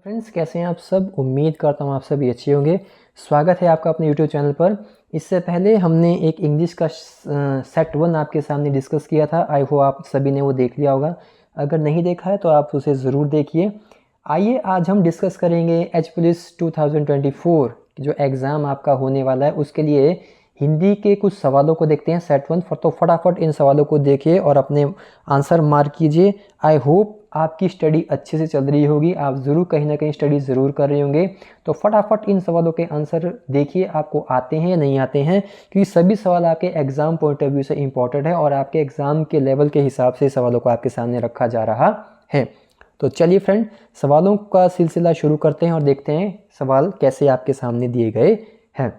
Friends, कैसे हैं आप सब। उम्मीद करता हूँ आप सभी अच्छे होंगे। स्वागत है आपका अपने यूट्यूब चैनल पर। इससे पहले हमने एक इंग्लिश का सेट 1 आपके सामने डिस्कस किया था। आई होप आप सभी ने वो देख लिया होगा। अगर नहीं देखा है तो आप उसे ज़रूर देखिए। आइए आज हम डिस्कस करेंगे एच पुलिस 2024 जो एग्ज़ाम आपका होने वाला है, उसके लिए हिंदी के कुछ सवालों को देखते हैं सेट 1। तो फटाफट इन सवालों को देखिए और अपने आंसर मार्क कीजिए। आई होप आपकी स्टडी अच्छे से चल रही होगी, आप ज़रूर कहीं ना कहीं स्टडी ज़रूर कर रहे होंगे। तो फटाफट इन सवालों के आंसर देखिए, आपको आते हैं या नहीं आते हैं, क्योंकि सभी सवाल आपके एग्ज़ाम पॉइंट ऑफ व्यू से इंपॉर्टेंट है और आपके एग्ज़ाम के लेवल के हिसाब से सवालों को आपके सामने रखा जा रहा है। तो चलिए फ्रेंड, सवालों का सिलसिला शुरू करते हैं और देखते हैं सवाल कैसे आपके सामने दिए गए हैं।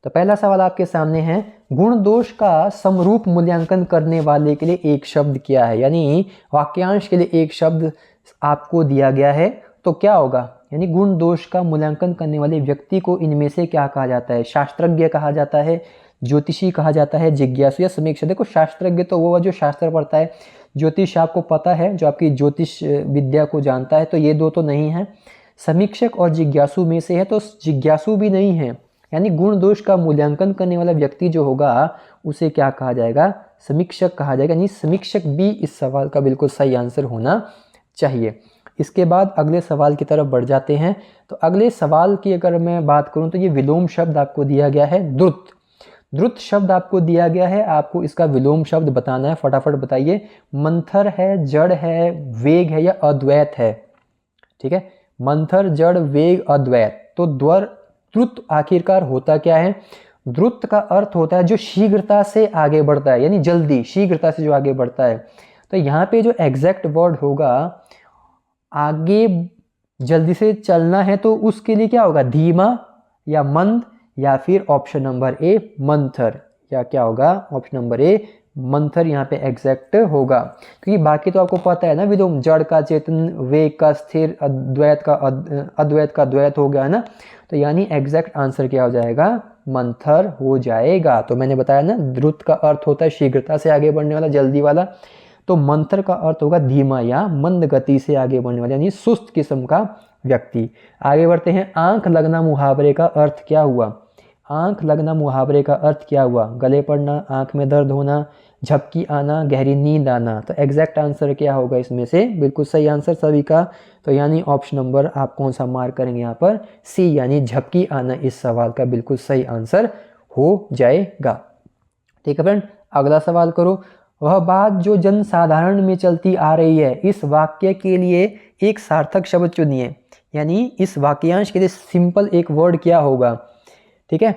तो पहला सवाल आपके सामने है, गुण दोष का समरूप मूल्यांकन करने वाले के लिए एक शब्द क्या है। यानी वाक्यांश के लिए एक शब्द आपको दिया गया है, तो क्या होगा। यानी गुण दोष का मूल्यांकन करने वाले व्यक्ति को इनमें से क्या कहा जाता है। शास्त्रज्ञ कहा जाता है, ज्योतिषी कहा जाता है, जिज्ञासु या समीक्षक। देखो, शास्त्रज्ञ तो वो जो शास्त्र पढ़ता है, ज्योतिष आपको पता है जो आपकी ज्योतिष विद्या को जानता है, तो ये दो तो नहीं है। समीक्षक और जिज्ञासु में से है, तो जिज्ञासु भी नहीं है। यानी गुण दोष का मूल्यांकन करने वाला व्यक्ति जो होगा उसे क्या कहा जाएगा, समीक्षक कहा जाएगा। यानी समीक्षक भी इस सवाल का बिल्कुल सही आंसर होना चाहिए। इसके बाद अगले सवाल की तरफ बढ़ जाते हैं। तो अगले सवाल की अगर मैं बात करूं तो ये विलोम शब्द आपको दिया गया है, द्रुत। द्रुत शब्द आपको दिया गया है, आपको इसका विलोम शब्द बताना है। फटाफट बताइए। मंथर है, जड़ है, वेग है या अद्वैत है। ठीक है, मंथर, जड़, वेग, अद्वैत। तो द्रुत आखिरकार होता क्या है। द्रुत का अर्थ होता है जो शीघ्रता से आगे बढ़ता है, यानी जल्दी, शीघ्रता से जो आगे बढ़ता है। तो यहाँ पे जो एग्जैक्ट वर्ड होगा, आगे जल्दी से चलना है तो उसके लिए क्या होगा, धीमा या मंद, या फिर ऑप्शन नंबर ए मंथर, या क्या होगा, ऑप्शन नंबर ए मंथर यहाँ पे एग्जैक्ट होगा। क्योंकि बाकी तो आपको पता है ना, विलोम, जड़ का चेतन, वेग का स्थिर, अद्वैत का द्वैत हो गया ना। तो यानी एग्जैक्ट आंसर क्या हो जाएगा, मंथर हो जाएगा। तो मैंने बताया ना, द्रुत का अर्थ होता है शीघ्रता से आगे बढ़ने वाला, जल्दी वाला। तो मंथर का अर्थ होगा धीमा या मंद गति से आगे बढ़ने वाला, यानी सुस्त किस्म का व्यक्ति। आगे बढ़ते हैं। आंख लगना मुहावरे का अर्थ क्या हुआ। आंख लगना मुहावरे का अर्थ क्या हुआ, गले पड़ना, आंख में दर्द होना, झपकी आना, गहरी नींद आना। तो एग्जैक्ट आंसर क्या होगा इसमें से, बिल्कुल सही आंसर सभी का। तो यानी ऑप्शन नंबर आप कौन सा मार्क करेंगे यहाँ पर, सी, यानी झपकी आना इस सवाल का बिल्कुल सही आंसर हो जाएगा। ठीक है फ्रेंड, अगला सवाल करो। वह बात जो जन साधारण में चलती आ रही है, इस वाक्य के लिए एक सार्थक शब्द चुनिए। यानी इस वाक्यांश के लिए सिंपल एक वर्ड क्या होगा। ठीक है,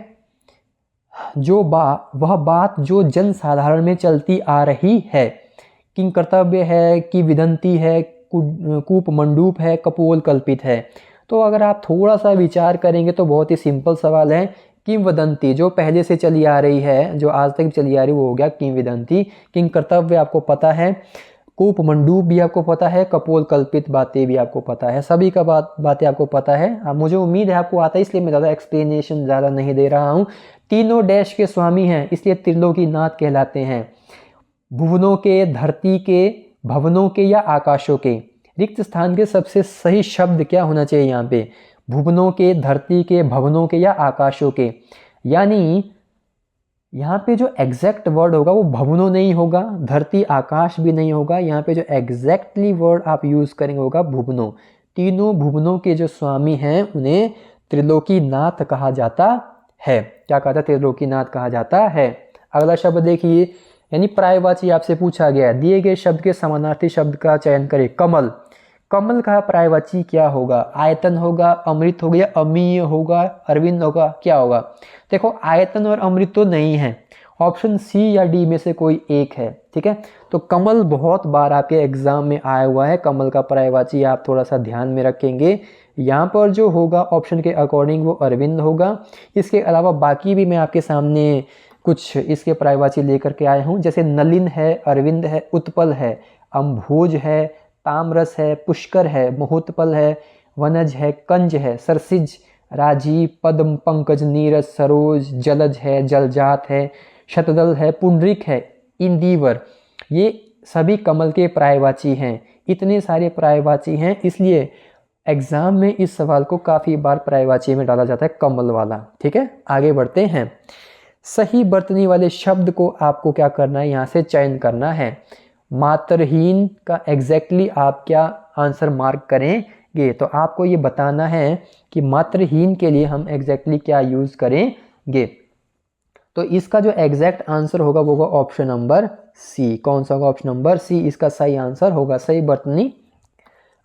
वह बात जो जन साधारण में चलती आ रही है, किंग कर्तव्य है, कि विदंती है, कूप मंडूप है, कपोल कल्पित है। तो अगर आप थोड़ा सा विचार करेंगे तो बहुत ही सिंपल सवाल है। किंवदंती जो पहले से चली आ रही है, जो आज तक चली आ रही, वो हो गया किंवदंती। किंग कर्तव्य आपको पता है, कूप मंडूप भी आपको पता है, कपोल कल्पित बातें भी आपको पता है, सभी का बातें आपको पता है। मुझे उम्मीद है आपको आता है, इसलिए मैं ज़्यादा एक्सप्लेनेशन ज़्यादा नहीं दे रहा हूँ। तीनों डैश के स्वामी हैं, इसलिए त्रिलोकीनाथ कहलाते हैं। भुवनों के, धरती के, भवनों के या आकाशों के। रिक्त स्थान के सबसे सही शब्द क्या होना चाहिए यहाँ पे, भुवनों के, धरती के, भवनों के या आकाशों के। यानी यहाँ पे जो एग्जैक्ट वर्ड होगा वो भवनों नहीं होगा, धरती आकाश भी नहीं होगा। यहाँ पे जो एग्जैक्टली वर्ड आप यूज करेंगे होगा भुवनों। तीनों भुवनों के जो स्वामी हैं उन्हें त्रिलोकीनाथ कहा जाता है। क्या कहा जाता है, त्रिलोकीनाथ कहा जाता है। अगला शब्द देखिए, यानी पर्यायवाची आपसे पूछा गया है, दिए गए शब्द के समानार्थी शब्द का चयन करें। कमल, कमल का पर्यायवाची क्या होगा, आयतन होगा, अमृत होगा या अमीय होगा, अरविंद होगा, क्या होगा। देखो, आयतन और अमृत तो नहीं है, ऑप्शन सी या डी में से कोई एक है। ठीक है, तो कमल बहुत बार आपके एग्जाम में आया हुआ है। कमल का पर्यायवाची आप थोड़ा सा ध्यान में रखेंगे। यहाँ पर जो होगा ऑप्शन के अकॉर्डिंग वो अरविंद होगा। इसके अलावा बाकी भी मैं आपके सामने कुछ इसके पर्यायवाची लेकर के आया हूँ, जैसे नलिन है, अरविंद है, उत्पल है, अम्भोज है, ताम्रस है, पुष्कर है, महोत्पल है, वनज है, कंज है, सरसिज, राजीव, पद्म, पंकज, नीरज, सरोज, जलज है, जलजात है, शतदल है, पुंडरिक है, इंदिवर। ये सभी कमल के पर्यायवाची हैं। इतने सारे पर्यायवाची हैं, इसलिए एग्जाम में इस सवाल को काफ़ी बार पर्यायवाची में डाला जाता है, कमल वाला। ठीक है, आगे बढ़ते हैं। सही बर्तनी वाले शब्द को आपको क्या करना है, यहाँ से चयन करना है। मात्रहीन का एग्जैक्टली आप क्या आंसर मार्क करेंगे, तो आपको ये बताना है कि मात्रहीन के लिए हम एग्जैक्टली क्या यूज़ करेंगे। तो इसका जो एग्जैक्ट आंसर होगा वो होगा ऑप्शन नंबर सी। कौन सा होगा? ऑप्शन नंबर सी इसका सही आंसर होगा, सही बर्तनी।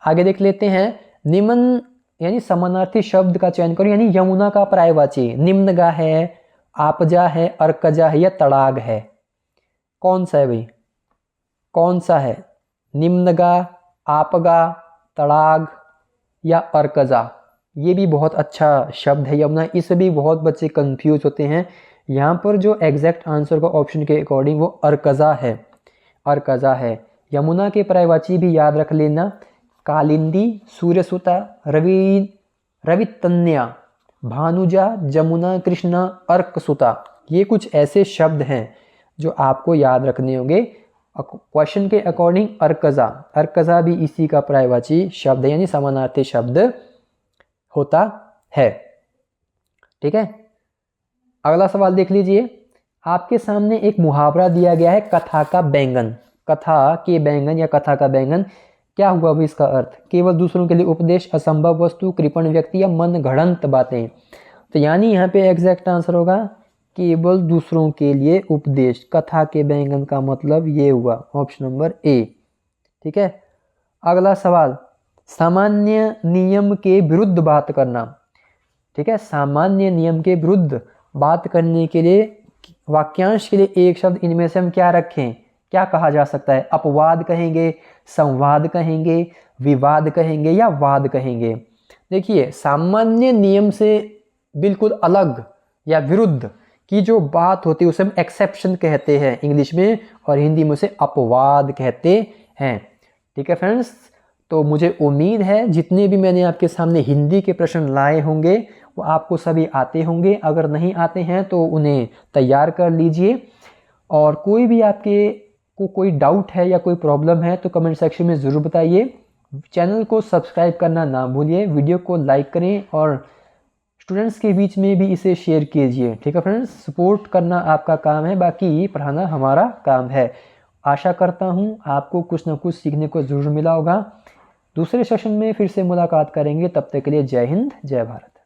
आगे देख लेते हैं। निम्न यानी समानार्थी शब्द का चयन करो, यानी यमुना का पर्यायवाची निम्नगा है, आपजा है, अर्कजा है या तड़ाग है। कौन सा है भाई? कौन सा है? निम्नगा, आपगा, तड़ाग या अर्कजा। ये भी बहुत अच्छा शब्द है यमुना, इससे भी बहुत बच्चे कंफ्यूज होते हैं। यहाँ पर जो एग्जैक्ट आंसर का ऑप्शन के अकॉर्डिंग वो अर्कजा है, अर्कजा है। यमुना के पर्यायवाची भी याद रख लेना, कालिंदी, सूर्यसुता, रवितन्या, भानुजा, जमुना, कृष्णा, अर्कसुता। ये कुछ ऐसे शब्द हैं जो आपको याद रखने होंगे। क्वेश्चन के अकॉर्डिंग अर्कजा, अर्कजा भी इसी का पर्यायवाची शब्द है, यानी समानार्थी शब्द होता है। ठीक है, अगला सवाल देख लीजिए। आपके सामने एक मुहावरा दिया गया है, कथा का बैंगन। कथा के बैंगन या कथा का बैंगन क्या हुआ भी इसका अर्थ? केवल दूसरों के लिए उपदेश, असंभव वस्तु, कृपण व्यक्ति या मन घड़ंत बातें। तो यानी यहाँ पे एग्जैक्ट आंसर होगा केवल दूसरों के लिए उपदेश। कथा के बैंगन का मतलब ये हुआ, ऑप्शन नंबर ए। ठीक है, अगला सवाल, सामान्य नियम के विरुद्ध बात करना। ठीक है, सामान्य नियम के विरुद्ध बात करने के लिए वाक्यांश के लिए एक शब्द इनमें से हम क्या रखें, क्या कहा जा सकता है? अपवाद कहेंगे, संवाद कहेंगे, विवाद कहेंगे या वाद कहेंगे। देखिए, सामान्य नियम से बिल्कुल अलग या विरुद्ध की जो बात होती है उसे हम एक्सेप्शन कहते हैं इंग्लिश में, और हिंदी में उसे अपवाद कहते हैं। ठीक है फ्रेंड्स, तो मुझे उम्मीद है जितने भी मैंने आपके सामने हिंदी के प्रश्न लाए होंगे वो आपको सभी आते होंगे। अगर नहीं आते हैं तो उन्हें तैयार कर लीजिए, और कोई भी आपके को कोई डाउट है या कोई प्रॉब्लम है तो कमेंट सेक्शन में ज़रूर बताइए। चैनल को सब्सक्राइब करना ना भूलिए, वीडियो को लाइक करें और स्टूडेंट्स के बीच में भी इसे शेयर कीजिए। ठीक है फ्रेंड्स, सपोर्ट करना आपका काम है, बाकी पढ़ाना हमारा काम है। आशा करता हूँ आपको कुछ ना कुछ सीखने को ज़रूर मिला होगा। दूसरे सेशन में फिर से मुलाकात करेंगे, तब तक के लिए जय हिंद, जय भारत।